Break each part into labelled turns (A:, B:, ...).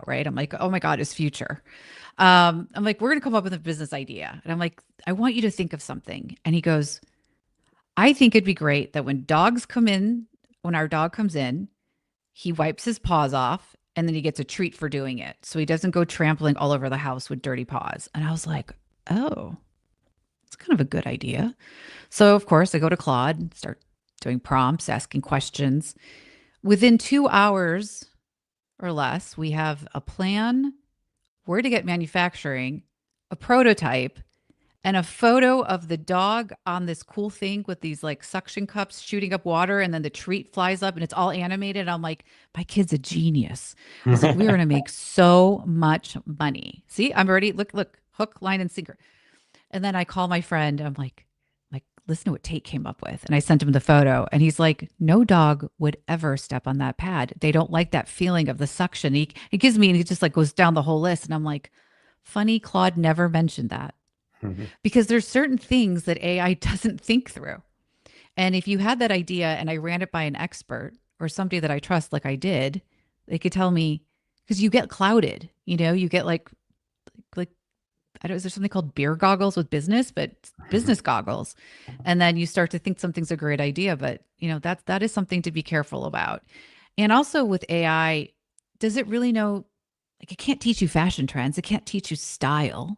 A: right? I'm like, oh my God, his future. I'm like, we're going to come up with a business idea. And I'm like, I want you to think of something. And he goes, I think it'd be great that when our dog comes in, he wipes his paws off and then he gets a treat for doing it. So he doesn't go trampling all over the house with dirty paws. And I was like, oh, it's kind of a good idea. So, of course, I go to Claude, start doing prompts, asking questions. Within 2 hours or less, we have a plan, where to get manufacturing, a prototype, and a photo of the dog on this cool thing with these like suction cups shooting up water, and then the treat flies up and it's all animated. I'm like, my kid's a genius. I was like, we're going to make so much money. See, I'm already, look, hook, line, and sinker. And then I call my friend. I'm like, listen to what Tate came up with. And I sent him the photo and he's like, no dog would ever step on that pad. They don't like that feeling of the suction. He gives me, and he just like goes down the whole list. And I'm like, funny, Claude never mentioned that, because there's certain things that AI doesn't think through. And if you had that idea and I ran it by an expert or somebody that I trust, like I did, they could tell me, because you get clouded, you get like, I don't, is there something called beer goggles with business, but business goggles. And then you start to think something's a great idea, but that is something to be careful about. And also with AI, does it really know, like, it can't teach you fashion trends. It can't teach you style.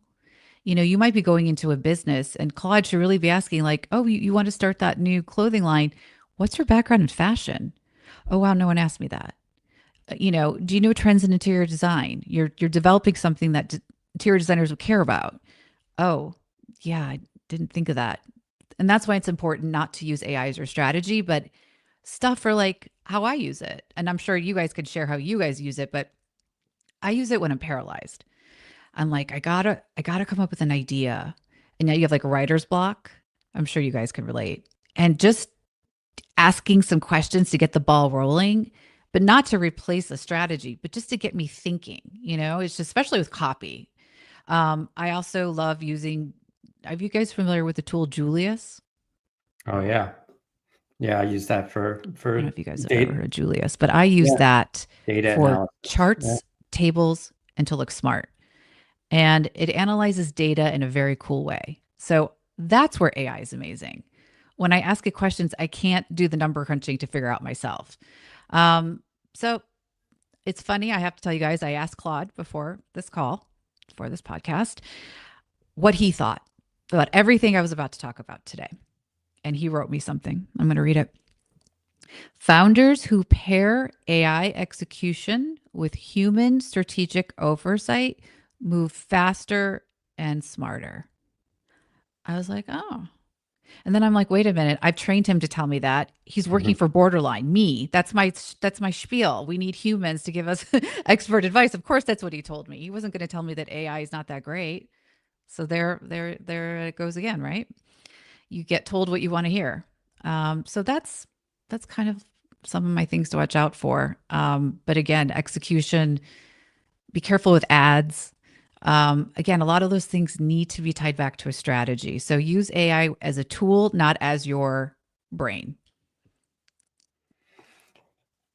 A: You might be going into a business and Claude should really be asking, like, oh, you want to start that new clothing line. What's your background in fashion? Oh, wow. No one asked me that. Do you know trends in interior design? You're developing something that interior designers would care about. Oh, yeah, I didn't think of that. And that's why it's important not to use AI as your strategy, but stuff for like how I use it. And I'm sure you guys could share how you guys use it, but I use it when I'm paralyzed. I'm like, I gotta come up with an idea. And now you have like writer's block. I'm sure you guys can relate. And just asking some questions to get the ball rolling, but not to replace a strategy, but just to get me thinking. It's just, especially with copy. I also love using, are you guys familiar with the tool Julius?
B: Oh yeah. Yeah, I use that
A: I don't
B: for
A: know if you guys have ever
B: data.
A: heard of Julius, but I use
B: Yeah,
A: that
B: data
A: for
B: analysis. Yeah.
A: charts, tables, and to look smart. And it analyzes data in a very cool way. So that's where AI is amazing. When I ask it questions, I can't do the number crunching to figure out myself. So it's funny. I have to tell you guys, I asked Claude before this podcast, what he thought about everything I was about to talk about today. And he wrote me something. I'm going to read it. Founders who pair AI execution with human strategic oversight move faster and smarter. I was like, oh. And then I'm like, wait a minute. I've trained him to tell me that. He's working for Boarderline. Me. That's my spiel. We need humans to give us expert advice. Of course, that's what he told me. He wasn't going to tell me that AI is not that great. So there it goes again, right? You get told what you want to hear. So that's kind of some of my things to watch out for. But again, execution, be careful with ads. Again, a lot of those things need to be tied back to a strategy. So use AI as a tool, not as your brain.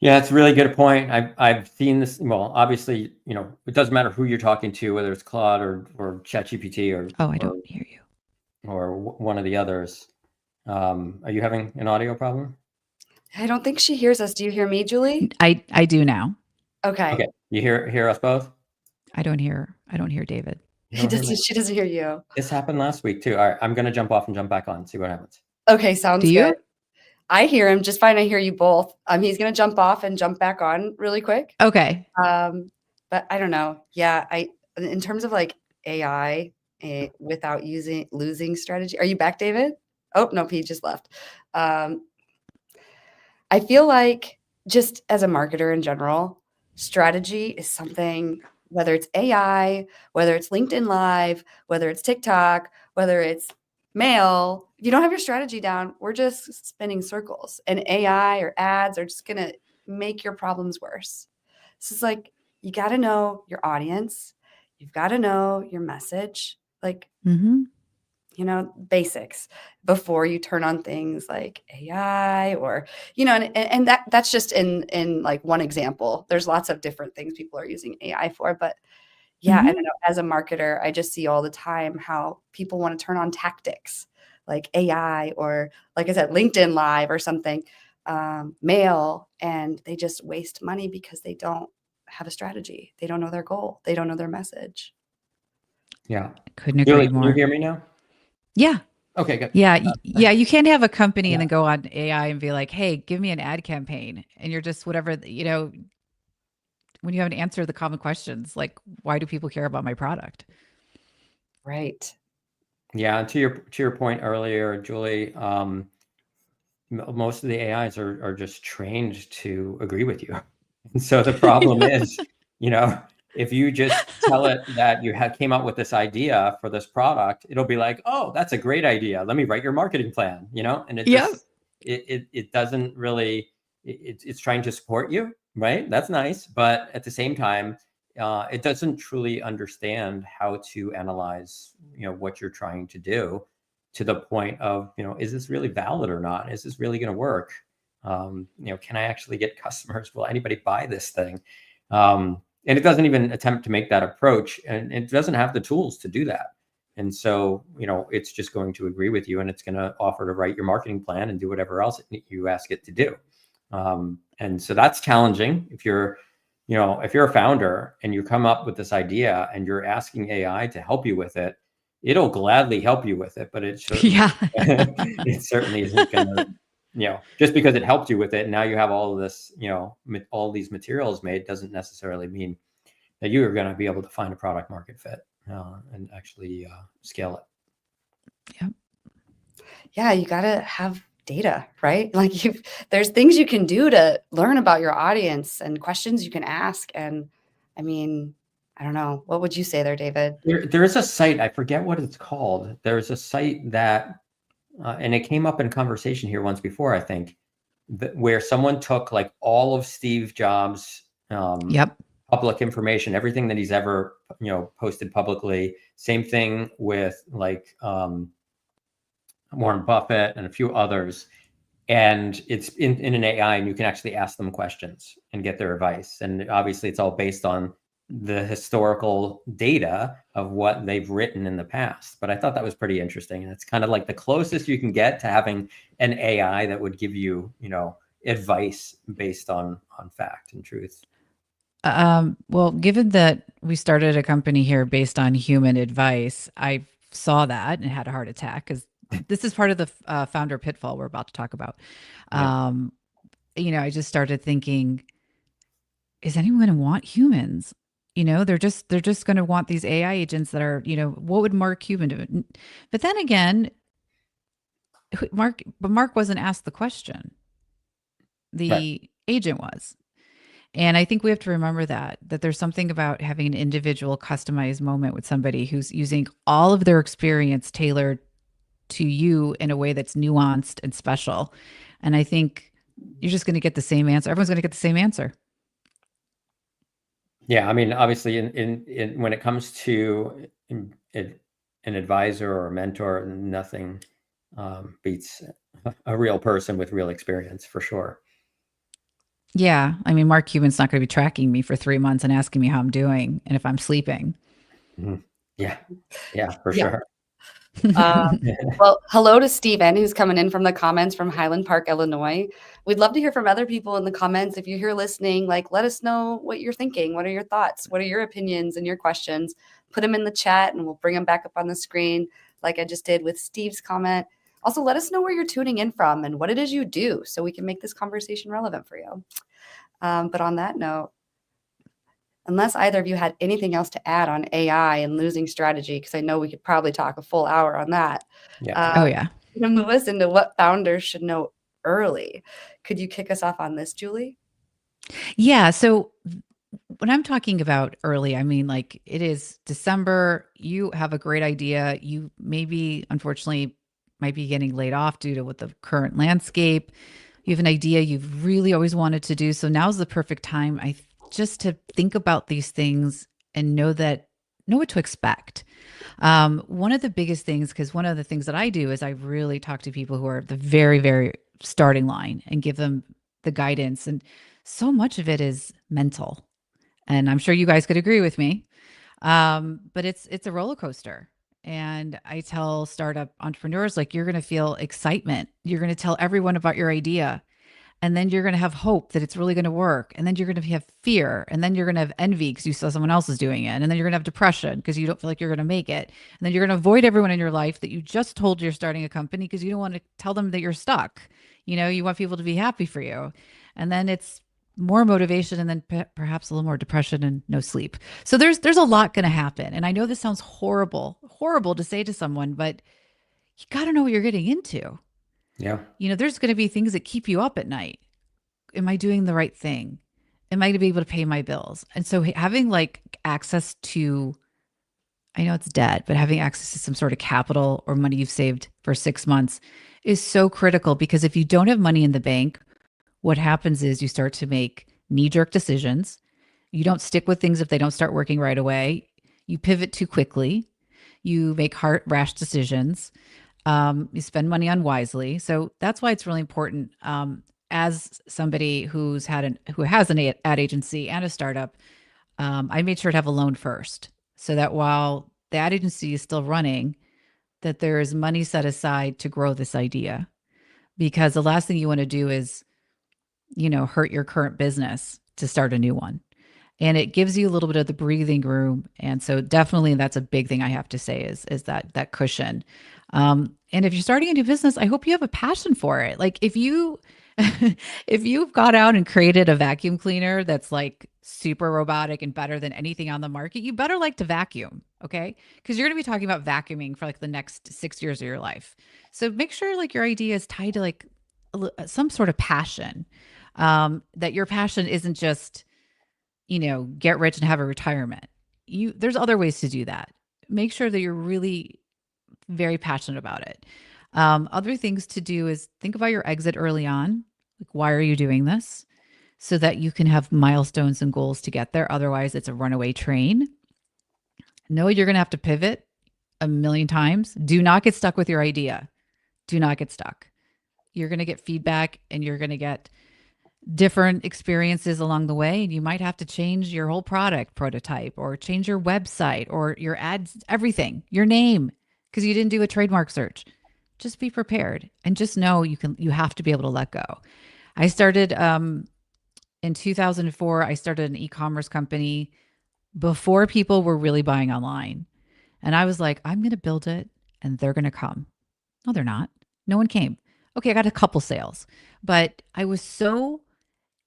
B: Yeah, it's a really good point. I've seen this. Well, obviously, it doesn't matter who you're talking to, whether it's Claude or ChatGPT
A: Oh, I
B: or
A: don't hear you.
B: one of the others. Are you having an audio problem?
C: I don't think she hears us. Do you hear me, Julie?
A: I do now.
C: Okay.
B: Okay, you hear us both?
A: I don't hear David.
B: You don't hear me?
C: She doesn't hear you.
B: This happened last week too. All right, I'm gonna jump off and jump back on. See what happens.
C: Okay,
A: Do
C: sounds good.
A: you?
C: I hear him just fine. I hear you both. He's gonna jump off and jump back on really quick.
A: Okay.
C: But I don't know. Yeah, in terms of like AI without losing strategy. Are you back, David? Oh, no, he just left. I feel like just as a marketer in general, strategy is something, whether it's AI, whether it's LinkedIn Live, whether it's TikTok, whether it's mail, if you don't have your strategy down, we're just spinning circles. And AI or ads are just going to make your problems worse. So it's like, you got to know your audience. You've got to know your message. Like,
A: Mm-hmm.
C: basics before you turn on things like AI or, and that's just in like one example. There's lots of different things people are using AI for, but yeah, I don't know. As a marketer, I just see all the time how people want to turn on tactics like AI or, like I said, LinkedIn Live or something, mail, and they just waste money because they don't have a strategy. They don't know their goal. They don't know their message.
B: Yeah.
A: Couldn't agree
B: Julie, can you
A: more.
B: hear me now?
A: Yeah.
B: Okay, good.
A: Yeah. Yeah. You can't have a company and
B: Yeah.
A: then go on AI and be like, hey, give me an ad campaign. And you're just whatever, when you haven't answered the common questions, like, why do people care about my product?
C: Right.
B: Yeah. And to your point earlier, Julie, most of the AIs are just trained to agree with you. And so the problem is, if you just tell it that you came up with this idea for this product, it'll be like, oh, that's a great idea. Let me write your marketing plan, and it
A: Yep.
B: just, it doesn't really, it's trying to support you, right? That's nice. But at the same time, it doesn't truly understand how to analyze, what you're trying to do, to the point of, is this really valid or not? Is this really going to work? Can I actually get customers? Will anybody buy this thing? And it doesn't even attempt to make that approach, and it doesn't have the tools to do that. And so, it's just going to agree with you, and it's going to offer to write your marketing plan and do whatever else you ask it to do. And so that's challenging. If you're a founder and you come up with this idea and you're asking AI to help you with it, it'll gladly help you with it, but it certainly isn't going to, just because it helped you with it, and now you have all of this, all these materials made, doesn't necessarily mean that you are going to be able to find a product market fit and actually scale it.
A: Yep.
C: Yeah, you got to have data, right? Like there's things you can do to learn about your audience and questions you can ask. And I mean, I don't know. What would you say there, David?
B: There is a site, I forget what it's called. There's a site that, and it came up in conversation here once before, I think, where someone took like all of Steve Jobs'
A: Yep.
B: public information, everything that he's ever, posted publicly. Same thing with like Warren Buffett and a few others. And it's in an AI, and you can actually ask them questions and get their advice. And obviously it's all based on the historical data of what they've written in the past. But I thought that was pretty interesting. And it's kind of like the closest you can get to having an AI that would give you, advice based on fact and truth.
A: Well, given that we started a company here based on human advice, I saw that and had a heart attack, because this is part of the founder pitfall we're about to talk about.
B: Yeah.
A: I just started thinking, is anyone going to want humans? They're just going to want these AI agents that are, what would Mark Cuban do? But then again, Mark wasn't asked the question. The agent was. And I think we have to remember that there's something about having an individual customized moment with somebody who's using all of their experience tailored to you in a way that's nuanced and special. And I think you're just going to get the same answer. Everyone's going to get the same answer.
B: Yeah, I mean, obviously, in when it comes to an advisor or a mentor, nothing beats a real person with real experience, for sure.
A: Yeah, I mean, Mark Cuban's not going to be tracking me for 3 months and asking me how I'm doing and if I'm sleeping.
B: Mm-hmm. Yeah, for sure.
C: Well, hello to Steven, who's coming in from the comments from Highland Park, Illinois. We'd love to hear from other people in the comments. If you're here listening, let us know what you're thinking. What are your thoughts? What are your opinions and your questions? Put them in the chat and we'll bring them back up on the screen, like I just did with Steve's comment. Also, let us know where you're tuning in from and what it is you do so we can make this conversation relevant for you. But on that note, unless either of you had anything else to add on AI and losing strategy, because I know we could probably talk a full hour on that.
B: Yeah.
A: Oh, yeah.
C: To move us into what founders should know early. Could you kick us off on this, Julie?
A: Yeah. So when I'm talking about early, I mean, like, it is December. You have a great idea. You maybe, unfortunately, might be getting laid off due to what the current landscape. You have an idea you've really always wanted to do. So now's the perfect time, just to think about these things and know that know what to expect. One of the biggest things, because one of the things that I do is I really talk to people who are the very, very starting line and give them the guidance. And so much of it is mental. And I'm sure you guys could agree with me. But it's a roller coaster. And I tell startup entrepreneurs, like, you're going to feel excitement. You're going to tell everyone about your idea. And then you're going to have hope that it's really going to work. And then you're going to have fear. And then you're going to have envy because you saw someone else is doing it. And then you're going to have depression because you don't feel like you're going to make it. And then you're going to avoid everyone in your life that you just told you're starting a company because you don't want to tell them that you're stuck. You want people to be happy for you. And then it's more motivation and then perhaps a little more depression and no sleep. So there's a lot going to happen. And I know this sounds horrible to say to someone, but you got to know what you're getting into.
B: Yeah.
A: There's going to be things that keep you up at night. Am I doing the right thing? Am I going to be able to pay my bills? And so having like access to, I know it's debt, but having access to some sort of capital or money you've saved for 6 months is so critical, because if you don't have money in the bank, what happens is you start to make knee-jerk decisions. You don't stick with things if they don't start working right away. You pivot too quickly. You make rash decisions. You spend money unwisely. So that's why it's really important. As somebody who has an ad agency and a startup, I made sure to have a loan first, so that while the ad agency is still running, that there is money set aside to grow this idea. Because the last thing you want to do is, hurt your current business to start a new one. And it gives you a little bit of the breathing room. And so definitely that's a big thing I have to say is that cushion. And if you're starting a new business, I hope you have a passion for it. Like if you've got out and created a vacuum cleaner that's like super robotic and better than anything on the market, you better like to vacuum, okay? Because you're going to be talking about vacuuming for like the next 6 years of your life. So make sure like your idea is tied to like some sort of passion. That your passion isn't just, get rich and have a retirement. There's other ways to do that. Make sure that you're really very passionate about it. Other things to do is think about your exit early on. Like, why are you doing this? So that you can have milestones and goals to get there. Otherwise, it's a runaway train. Know you're going to have to pivot a million times. Do not get stuck with your idea. Do not get stuck. You're going to get feedback and you're going to get different experiences along the way. And you might have to change your whole product prototype or change your website or your ads, everything, your name, because you didn't do a trademark search. Just be prepared and just know you have to be able to let go. I started in 2004, I started an e-commerce company before people were really buying online. And I was like, I'm going to build it and they're going to come. No, they're not. No one came. Okay, I got a couple sales, but I was so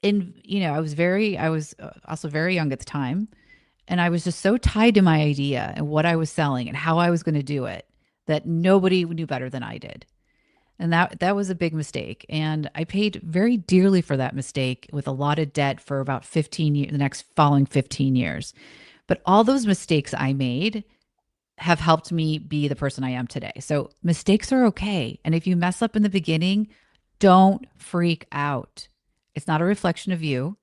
A: I was also very young at the time. And I was just so tied to my idea and what I was selling and how I was going to do it that nobody knew better than I did. And that was a big mistake. And I paid very dearly for that mistake with a lot of debt for about 15 years, the next following 15 years. But all those mistakes I made have helped me be the person I am today. So mistakes are okay. And if you mess up in the beginning, don't freak out. It's not a reflection of you.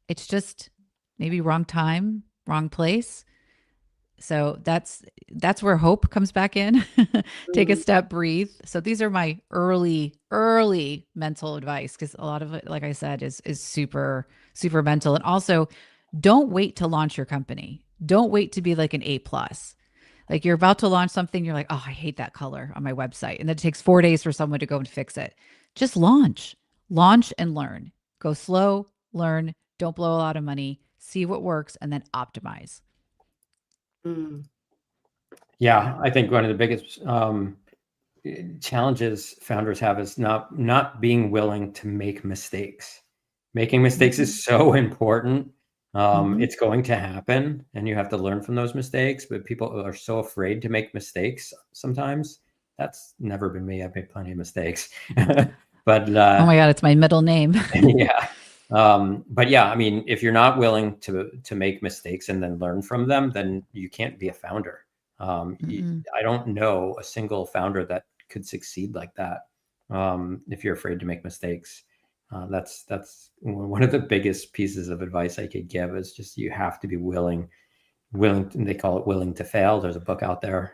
A: It's just maybe wrong time, wrong place. So that's where hope comes back in. Take a step, breathe. So these are my early mental advice, because a lot of it, like I said, is super mental. And also, don't wait to launch your company. Don't wait to be like an A plus. Like you're about to launch something, you're like, oh, I hate that color on my website, and then it takes 4 days for someone to go and fix it. Just launch and learn. Go slow, learn. Don't blow a lot of money. See what works, and then optimize.
B: Yeah, I think one of the biggest challenges founders have is not being willing to make mistakes. Making mistakes is so important. It's going to happen, and you have to learn from those mistakes. But people are so afraid to make mistakes sometimes. That's never been me. I've made plenty of mistakes. But
A: oh my God, it's my middle name.
B: yeah. But yeah, I mean, if you're not willing to make mistakes and then learn from them, then you can't be a founder. I don't know a single founder that could succeed like that. If you're afraid to make mistakes, that's one of the biggest pieces of advice I could give is just, you have to be willing they call it Willing to Fail. There's a book out there,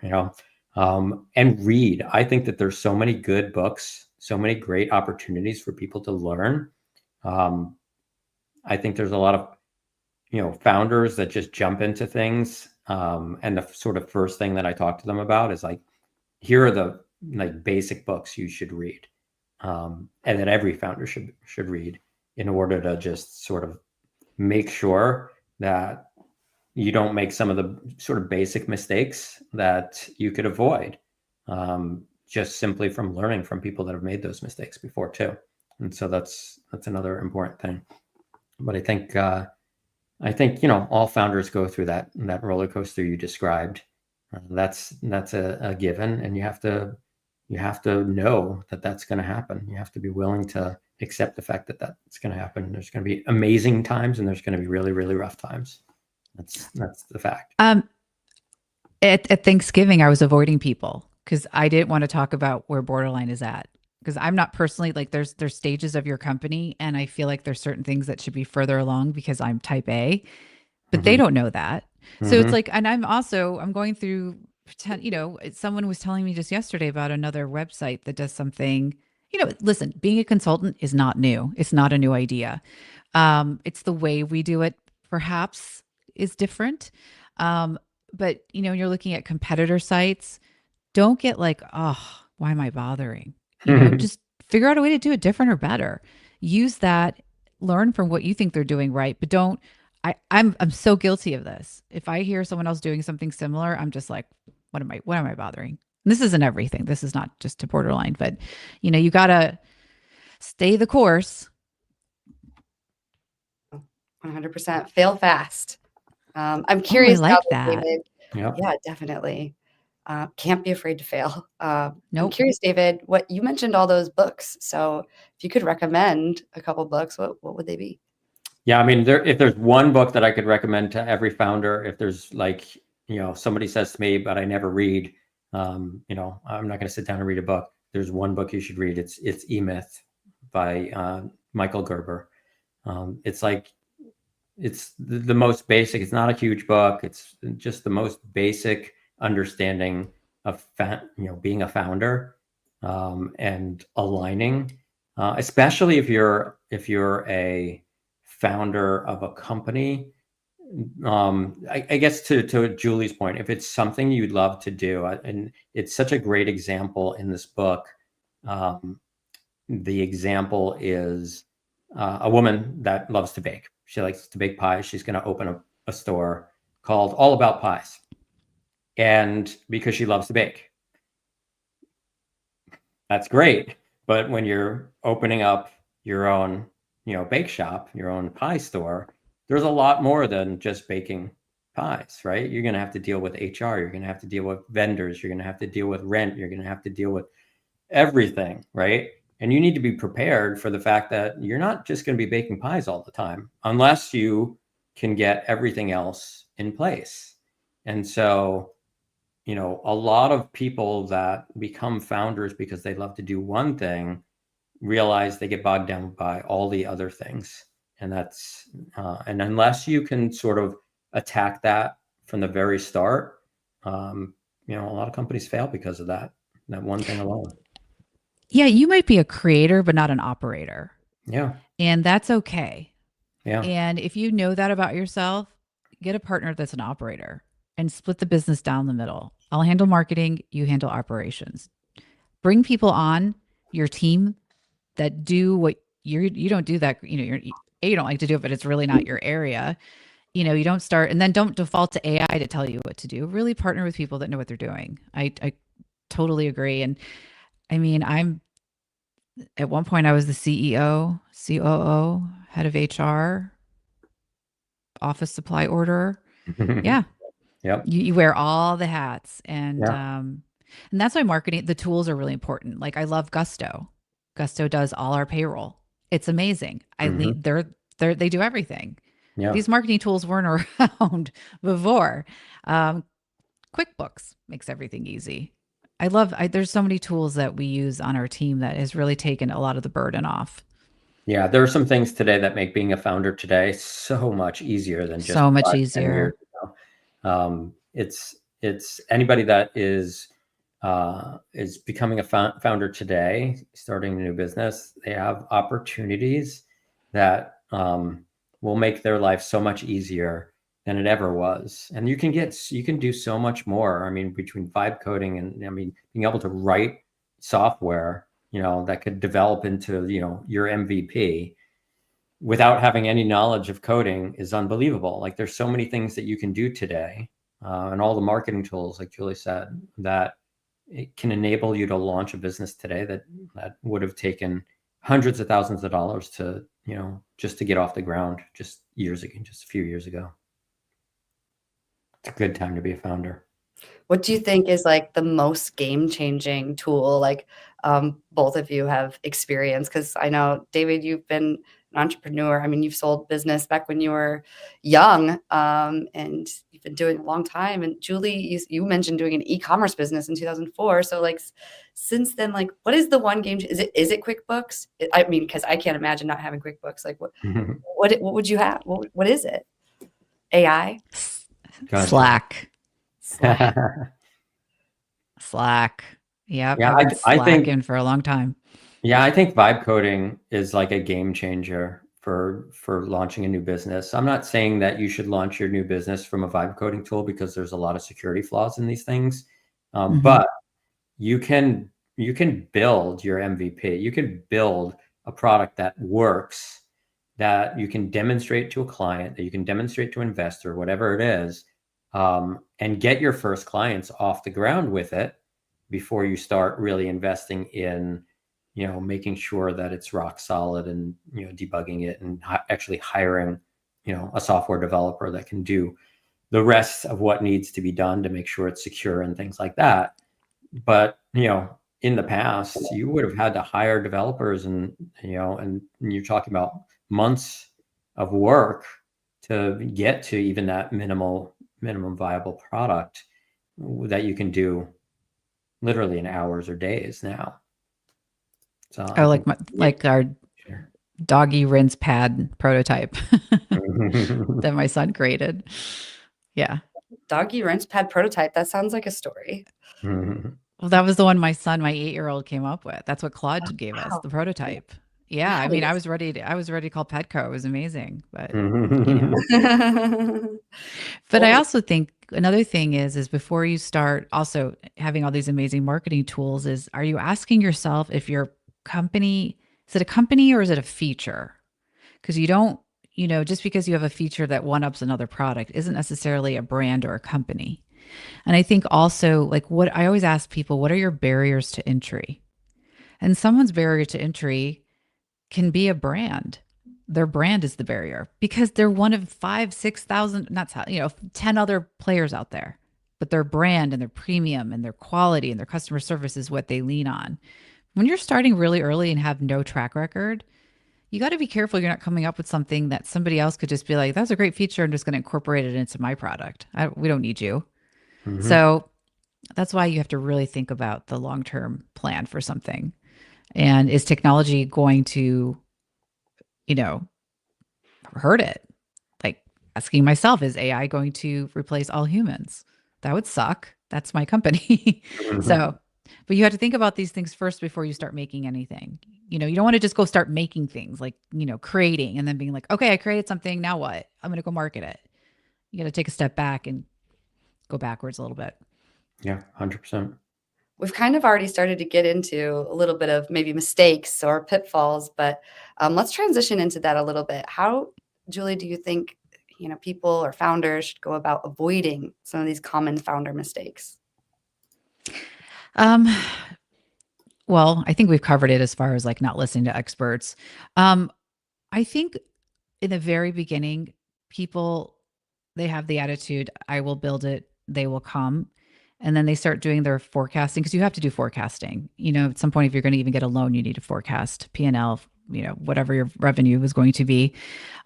B: and read. I think that there's so many good books, so many great opportunities for people to learn. I think there's a lot of, founders that just jump into things. And the sort of first thing that I talk to them about is like, here are the basic books you should read. And that every founder should read in order to just sort of make sure that you don't make some of the sort of basic mistakes that you could avoid, just simply from learning from people that have made those mistakes before too. And so that's another important thing. But I think all founders go through that roller coaster you described. That's a given, and you have to know that that's going to happen. You have to be willing to accept the fact that that's going to happen. There's going to be amazing times, and there's going to be really, really rough times. That's the fact.
A: At Thanksgiving, I was avoiding people because I didn't want to talk about where Boarderline is at. Because I'm not personally there's stages of your company, and I feel like there's certain things that should be further along because I'm type A, but they don't know that. So it's like, and I'm going through someone was telling me just yesterday about another website that does something, listen, being a consultant is not new. It's not a new idea. It's the way we do it perhaps is different. But you're looking at competitor sites, don't get like, oh, why am I bothering? Just figure out a way to do it different or better. Use that, learn from what you think they're doing right, but don't. I'm so guilty of this. If I hear someone else doing something similar, I'm just like, what am I bothering? And this isn't everything. This is not just to Boarderline, but you gotta stay the course.
C: 100%. Fail fast. I'm curious.
A: I like that.
C: David.
B: Yep.
C: Yeah, definitely. Can't be afraid to fail.
A: Nope.
C: I'm curious, David, what you mentioned all those books. So if you could recommend a couple books, what would they be?
B: Yeah, I mean, if there's one book that I could recommend to every founder, if there's somebody says to me, but I never read, I'm not going to sit down and read a book. There's one book you should read. It's E-Myth by Michael Gerber. It's the most basic. It's not a huge book. It's just the most basic understanding of being a founder, and aligning, especially if you're a founder of a company. I guess to Julie's point, if it's something you'd love to do, and it's such a great example in this book. The example is a woman that loves to bake. She likes to bake pies. She's going to open a store called All About Pies. And because she loves to bake. That's great. But when you're opening up your own, bake shop, your own pie store, there's a lot more than just baking pies, right? You're going to have to deal with HR. You're going to have to deal with vendors. You're going to have to deal with rent. You're going to have to deal with everything, right? And you need to be prepared for the fact that you're not just going to be baking pies all the time, unless you can get everything else in place. And so, a lot of people that become founders because they love to do one thing realize they get bogged down by all the other things. And that's, and unless you can sort of attack that from the very start, a lot of companies fail because of that one thing alone.
A: Yeah, you might be a creator, but not an operator.
B: Yeah.
A: And that's okay.
B: Yeah.
A: And if you know that about yourself, get a partner that's an operator and split the business down the middle. I'll handle marketing, you handle operations. Bring people on your team that do what you don't do that, you don't like to do it, but it's really not your area. You don't start, and then don't default to AI to tell you what to do. Really partner with people that know what they're doing. I totally agree. And I mean, at one point I was the CEO, COO, head of HR, office supply orderer. Yeah.
B: Yep.
A: You wear all the hats, and that's why marketing, the tools are really important. Like I love Gusto. Gusto does all our payroll. It's amazing. They do everything.
B: Yeah.
A: These marketing tools weren't around before. QuickBooks makes everything easy. There's so many tools that we use on our team that has really taken a lot of the burden off.
B: Yeah, there are some things today that make being a founder today so much easier than just
A: so much
B: 5, 10
A: easier.
B: years ago. It's anybody that is becoming a founder today, starting a new business. They have opportunities that will make their life so much easier than it ever was. And you can do so much more. I mean, between vibe coding and, I mean, being able to write software, that could develop into, your MVP without having any knowledge of coding is unbelievable. Like, there's so many things that you can do today, and all the marketing tools, like Julie said, that it can enable you to launch a business today that would have taken hundreds of thousands of dollars to, just to get off the ground just a few years ago. It's a good time to be a founder.
C: What do you think is like the most game-changing tool, like both of you have experience? Because I know, David, you've been an entrepreneur. I mean, you've sold business back when you were young, and you've been doing it a long time. And Julie, you mentioned doing an e-commerce business in 2004. So like since then, like what is the one game? Is it QuickBooks? I mean, because I can't imagine not having QuickBooks. Like what would you have? What is it? AI?
A: Slack.
C: Slack.
A: Slack. Yep.
B: Yeah,
A: I've been
B: I think
A: slacking for a long time.
B: Yeah, I think vibe coding is like a game changer for launching a new business. I'm not saying that you should launch your new business from a vibe coding tool, because there's a lot of security flaws in these things. But you can build your MVP. You can build a product that works, that you can demonstrate to a client, that you can demonstrate to an investor, whatever it is, and get your first clients off the ground with it before you start really investing in, making sure that it's rock solid, and, debugging it, and actually hiring, a software developer that can do the rest of what needs to be done to make sure it's secure and things like that. But, in the past, you would have had to hire developers, and, and you're talking about months of work to get to even that minimum viable product that you can do literally in hours or days now. So
A: like our doggy rinse pad prototype that my son created. Yeah.
C: Doggy rinse pad prototype. That sounds like a story.
A: Well, that was the one my 8-year-old came up with. That's what Claude gave us, the prototype. Yeah. Nice. I mean, I was ready to call Petco. It was amazing, but But I also think another thing is before you start also having all these amazing marketing tools, are you asking yourself if your company, is it a company or is it a feature? Because you don't, just because you have a feature that one-ups another product isn't necessarily a brand or a company. And I think also, like, what I always ask people, what are your barriers to entry? And someone's barrier to entry can be a brand. Their brand is the barrier because they're one of 5,000, 6,000, 10 other players out there. But their brand and their premium and their quality and their customer service is what they lean on. When you're starting really early and have no track record, you got to be careful you're not coming up with something that somebody else could just be like, that's a great feature. I'm just going to incorporate it into my product. We don't need you. So that's why you have to really think about the long-term plan for something. And is technology going to, hurt it? Like asking myself, is AI going to replace all humans? That would suck. That's my company. So, but you have to think about these things first before you start making anything. You don't want to just go start making things like, creating and then being like, okay, I created something. Now what? I'm going to go market it. You got to take a step back and go backwards a little bit.
B: Yeah, 100%.
C: We've kind of already started to get into a little bit of maybe mistakes or pitfalls, but let's transition into that a little bit. How, Julie, do you think, people or founders should go about avoiding some of these common founder mistakes?
A: Well, I think we've covered it as far as like not listening to experts. I think in the very beginning, people, they have the attitude, I will build it, they will come. And then they start doing their forecasting, because you have to do forecasting. At some point, if you're going to even get a loan, you need to forecast P&L, whatever your revenue is going to be.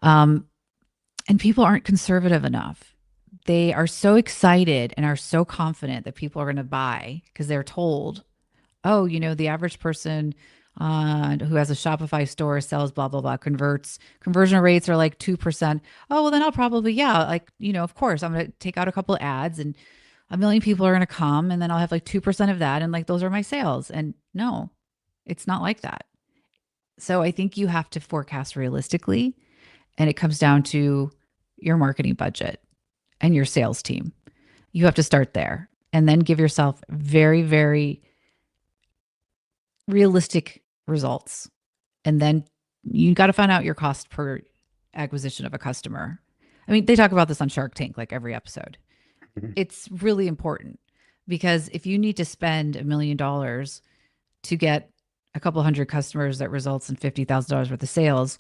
A: And people aren't conservative enough. They are so excited and are so confident that people are going to buy because they're told, oh, the average person who has a Shopify store, sells blah, blah, blah, conversion rates are like 2%. Oh, well, then I'll probably, yeah, like, of course, I'm going to take out a couple of ads and a million people are going to come and then I'll have like 2% of that. And like, those are my sales. And no, it's not like that. So I think you have to forecast realistically. And it comes down to your marketing budget and your sales team. You have to start there and then give yourself very, very realistic results. And then you got to find out your cost per acquisition of a customer. I mean, they talk about this on Shark Tank like every episode. It's really important because if you need to spend $1 million to get a couple hundred customers that results in $50,000 worth of sales,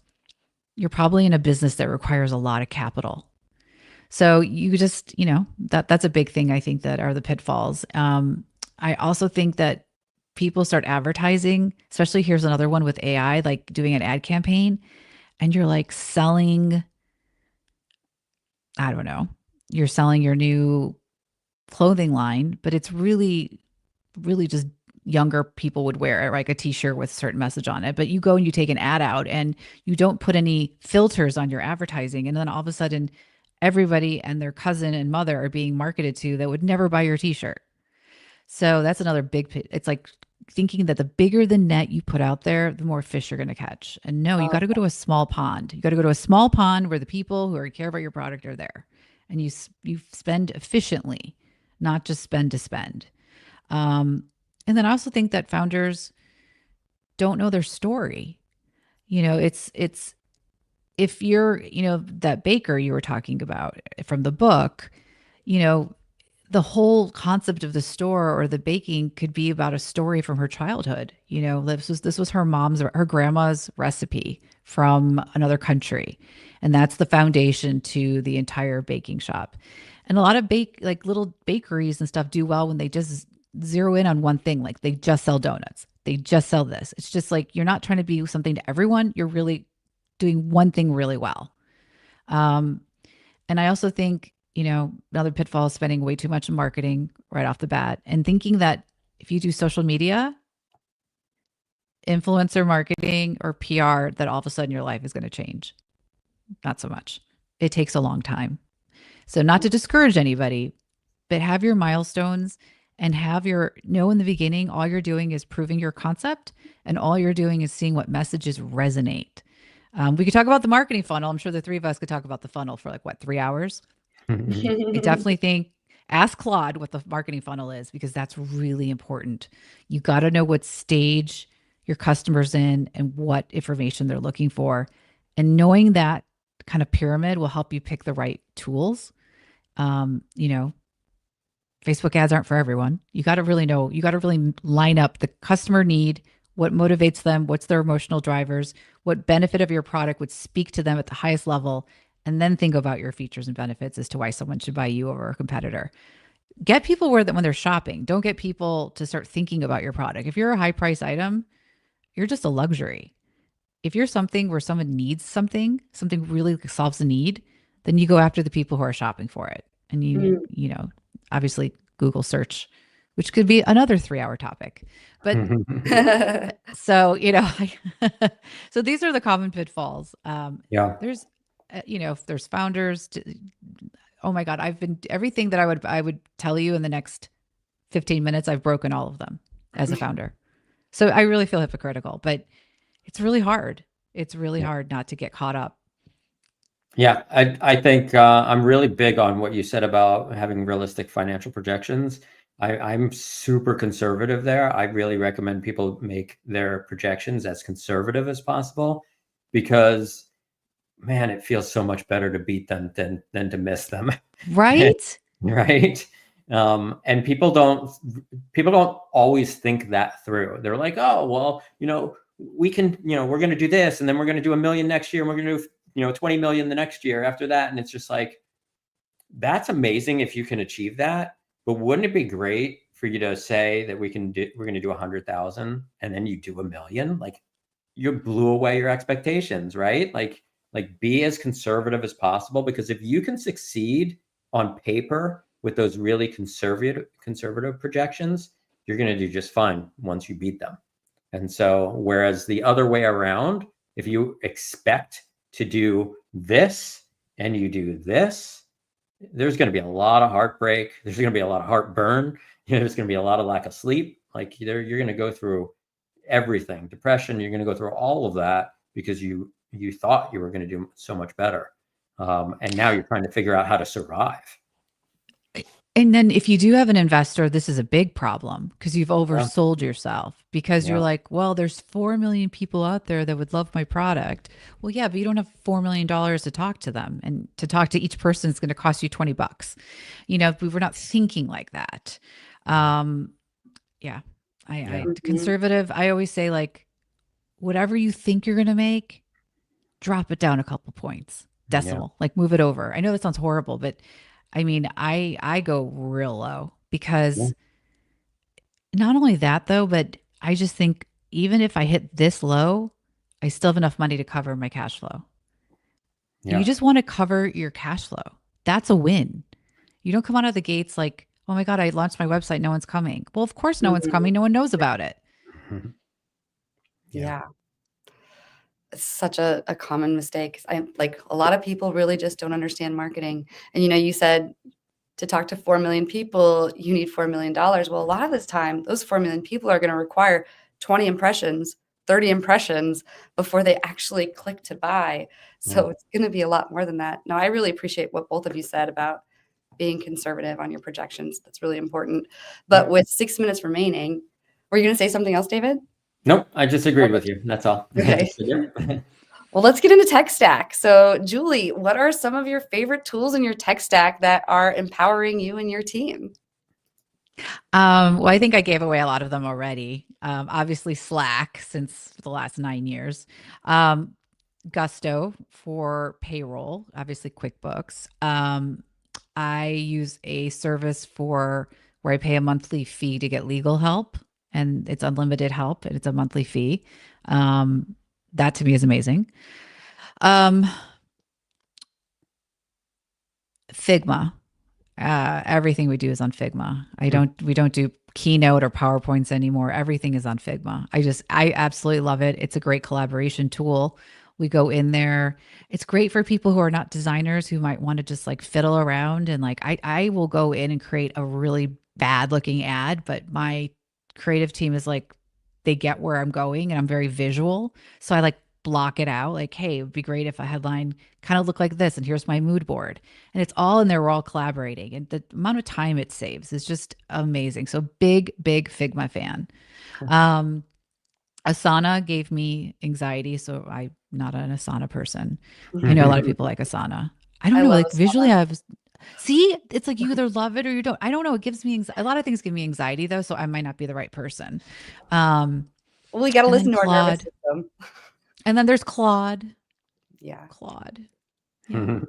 A: you're probably in a business that requires a lot of capital. So you just, that's a big thing. I think that are the pitfalls. I also think that people start advertising, especially here's another one with AI, like doing an ad campaign, and you're like selling, I don't know, you're selling your new clothing line, but it's really, really just younger people would wear it, like a t-shirt with a certain message on it. But you go and you take an ad out and you don't put any filters on your advertising. And then all of a sudden, everybody and their cousin and mother are being marketed to that would never buy your t-shirt. So that's another it's like thinking that the bigger the net you put out there, the more fish you're going to catch. And no, you got to go to a small pond. You got to go to a small pond where the people who care about your product are there. And you spend efficiently, not just spend to spend. And then I also think that founders don't know their story. It's if you're, that baker you were talking about from the book, the whole concept of the store or the baking could be about a story from her childhood. This was her grandma's recipe from another country. And that's the foundation to the entire baking shop. And a lot of little bakeries and stuff do well when they just zero in on one thing. Like they just sell donuts. They just sell this. It's just like, you're not trying to be something to everyone. You're really doing one thing really well. And I also think, another pitfall is spending way too much in marketing right off the bat and thinking that if you do social media, influencer marketing, or PR, that all of a sudden your life is going to change. Not so much. It takes a long time. So not to discourage anybody, but have your milestones and in the beginning, all you're doing is proving your concept and all you're doing is seeing what messages resonate. We could talk about the marketing funnel. I'm sure the three of us could talk about the funnel for 3 hours. I definitely think ask Claude what the marketing funnel is because that's really important. You got to know what stage your customer's in and what information they're looking for. And knowing that kind of pyramid will help you pick the right tools. Facebook ads aren't for everyone. You got to really know, you got to really line up the customer need, what motivates them, what's their emotional drivers, what benefit of your product would speak to them at the highest level, and then think about your features and benefits as to why someone should buy you over a competitor. Get people when they're shopping. Don't get people to start thinking about your product. If you're a high price item, you're just a luxury. If you're something where someone needs something really solves a need, then you go after the people who are shopping for it. And obviously Google search, which could be another 3-hour topic. But so, so these are the common pitfalls. There's, there's founders. Oh my God, everything that I would tell you in the next 15 minutes, I've broken all of them as a founder. So I really feel hypocritical, but it's really hard. It's really hard not to get caught up.
B: Yeah, I think I'm really big on what you said about having realistic financial projections. I'm super conservative there. I really recommend people make their projections as conservative as possible because, man, it feels so much better to beat them than to miss them.
A: Right?
B: Right. And people don't always think that through. They're like, oh, well, we can, we're going to do this and then we're going to do $1 million next year and we're going to do 20 million the next year after that. And it's just like, that's amazing if you can achieve that. But wouldn't it be great for you to say that we're going to do 100,000 and then you do $1 million? Like you blew away your expectations, right? Like be as conservative as possible, because if you can succeed on paper with those really conservative projections, you're going to do just fine once you beat them. And so, whereas the other way around, if you expect to do this and you do this, there's going to be a lot of heartbreak. There's going to be a lot of heartburn. There's going to be a lot of lack of sleep. Like you're going to go through everything, depression. You're going to go through all of that because you thought you were going to do so much better, and now you're trying to figure out how to survive.
A: And then if you do have an investor, this is a big problem because you've oversold yourself because you're like, well, there's 4 million people out there that would love my product. Well, yeah, but you don't have $4 million to talk to them, and to talk to each person is going to cost you $20. We were not thinking like that. Yeah. I conservative. I always say, like, whatever you think you're going to make, drop it down a couple points, decimal, like move it over. I know that sounds horrible, but I mean, I go real low because not only that though, but I just think even if I hit this low, I still have enough money to cover my cash flow. You just want to cover your cash flow. That's a win. You don't come out of the gates like, oh my God, I launched my website. No one's coming. Well, of course, no one's coming. No one knows about it.
C: Yeah. It's such a common mistake. Like a lot of people really just don't understand marketing. And, you said to talk to 4 million people, you need $4 million. Well, a lot of this time, those 4 million people are going to require 20 impressions, 30 impressions before they actually click to buy. So it's going to be a lot more than that. No, I really appreciate what both of you said about being conservative on your projections. That's really important. But with 6 minutes remaining, were you going to say something else, David?
B: Nope, I just agreed with you. That's all.
C: Okay. Well, let's get into tech stack. So, Julie, what are some of your favorite tools in your tech stack that are empowering you and your team?
A: Well, I think I gave away a lot of them already. Obviously, Slack since the last 9 years. Gusto for payroll, obviously QuickBooks. I use a service where I pay a monthly fee to get legal help, and it's unlimited help, and it's a monthly fee. That to me is amazing. Figma. Everything we do is on Figma. We don't do Keynote or PowerPoints anymore. Everything is on Figma. I absolutely love it. It's a great collaboration tool. We go in there. It's great for people who are not designers who might want to just like fiddle around, and like I will go in and create a really bad looking ad, but my creative team is like, they get where I'm going, and I'm very visual. So I like block it out. Like, hey, it would be great if a headline kind of looked like this, and here's my mood board. And it's all in there. We're all collaborating. And the amount of time it saves is just amazing. So big Figma fan. Asana gave me anxiety, so I'm not an Asana person. I know a lot of people like Asana. I don't know, like visually see, it's like you either love it or you don't. I don't know. It gives me a lot of things give me anxiety though, so I might not be the right person.
C: Well, we got to listen to our nervous system.
A: And then there's Claude.
C: Yeah.
A: Claude.
B: Yeah.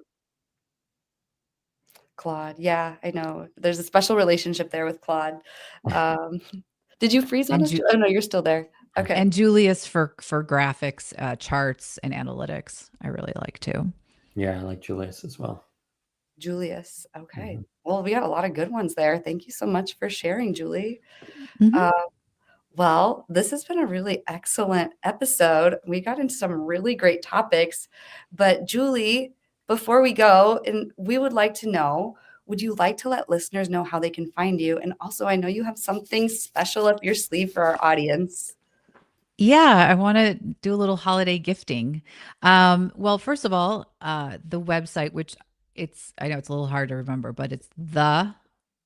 C: Claude. Yeah, I know. There's a special relationship there with Claude. Did you freeze on us? Oh no, you're still there. Okay.
A: And Julius for graphics, charts, and analytics. I really like too.
B: Yeah, I like Julius as well.
C: Julius. Okay. Well, we got a lot of good ones there. Thank you so much for sharing, Julie. Well, this has been a really excellent episode. We got into some really great topics. But Julie, before we go, and we would like to know, would you like to let listeners know how they can find you? And also, I know you have something special up your sleeve for our audience.
A: Yeah, I want to do a little holiday gifting. Well, first of all, the website, which I know it's a little hard to remember, but it's the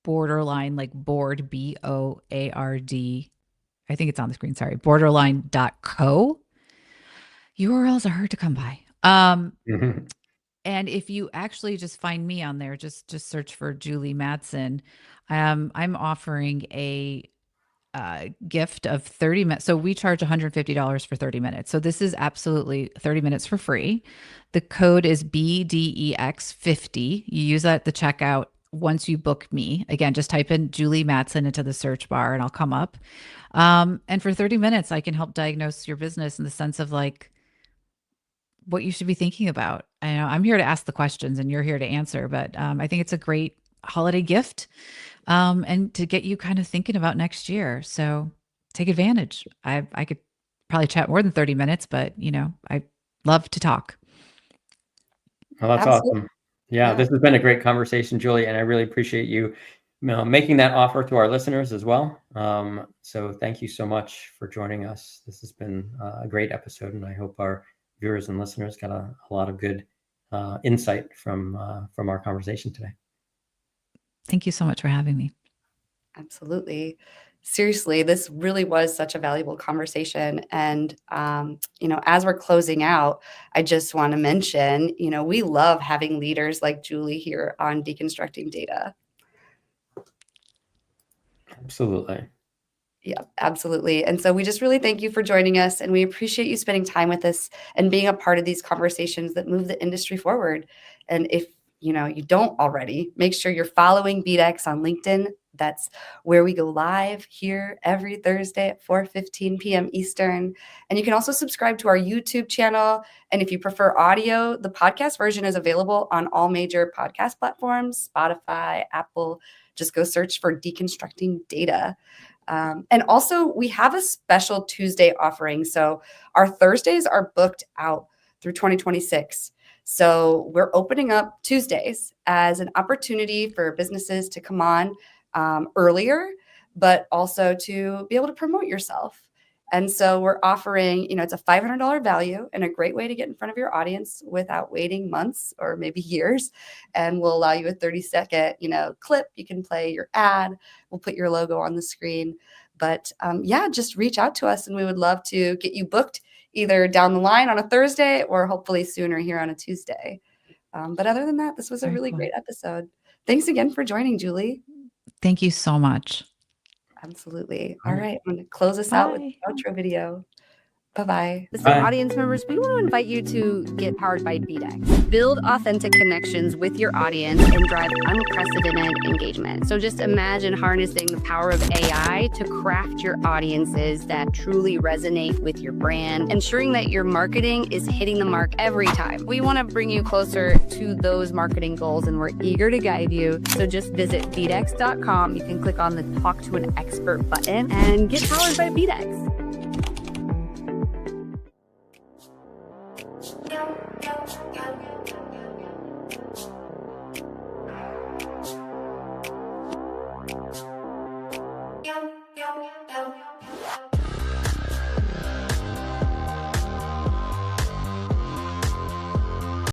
A: Boarderline, like board, BOARD. I think it's on the screen. Sorry. Boarderline.co. URLs are hard to come by. And if you actually just find me on there, just search for Julie Matzen. I'm offering a gift of 30 minutes. So we charge $150 for 30 minutes. So this is absolutely 30 minutes for free. The code is BDEX50. You use that at the checkout once you book me. Again, just type in Julie Matzen into the search bar and I'll come up. And for 30 minutes, I can help diagnose your business in the sense of like what you should be thinking about. I know I'm here to ask the questions and you're here to answer, but I think it's a great holiday gift and to get you kind of thinking about next year. So take advantage. I could probably chat more than 30 minutes, but I love to talk.
B: Well, that's
C: Absolutely.
B: awesome. Yeah, this has been a great conversation, Julie, and I really appreciate you making that offer to our listeners as well. So thank you so much for joining us. This has been a great episode, and I hope our viewers and listeners got a lot of good insight from our conversation today.
A: Thank you so much for having me.
C: Absolutely. Seriously, this really was such a valuable conversation. And, as we're closing out, I just want to mention, we love having leaders like Julie here on Deconstructing Data.
B: Absolutely.
C: Yeah, absolutely. And so we just really thank you for joining us, and we appreciate you spending time with us and being a part of these conversations that move the industry forward. And if you don't already, make sure you're following BDEX on LinkedIn. That's where we go live here every Thursday at 4:15 p.m. Eastern. And you can also subscribe to our YouTube channel. And if you prefer audio, the podcast version is available on all major podcast platforms, Spotify, Apple. Just go search for Deconstructing Data. And also, we have a special Tuesday offering. So our Thursdays are booked out through 2026. So we're opening up Tuesdays as an opportunity for businesses to come on earlier, but also to be able to promote yourself. And so we're offering, it's a $500 value and a great way to get in front of your audience without waiting months or maybe years. And we'll allow you a 30-second, clip. You can play your ad. We'll put your logo on the screen. But just reach out to us, and we would love to get you booked either down the line on a Thursday or hopefully sooner here on a Tuesday. But other than that, this was a really great episode. Thanks again for joining, Julie.
A: Thank you so much.
C: Absolutely. All right. I'm going to close us out with the outro video. Bye-bye.
B: Bye.
C: Audience members, we want to invite you to get powered by BDEX. Build authentic connections with your audience and drive unprecedented engagement. So just imagine harnessing the power of AI to craft your audiences that truly resonate with your brand, ensuring that your marketing is hitting the mark every time. We want to bring you closer to those marketing goals, and we're eager to guide you. So just visit bdex.com. You can click on the Talk to an Expert button and get powered by BDEX.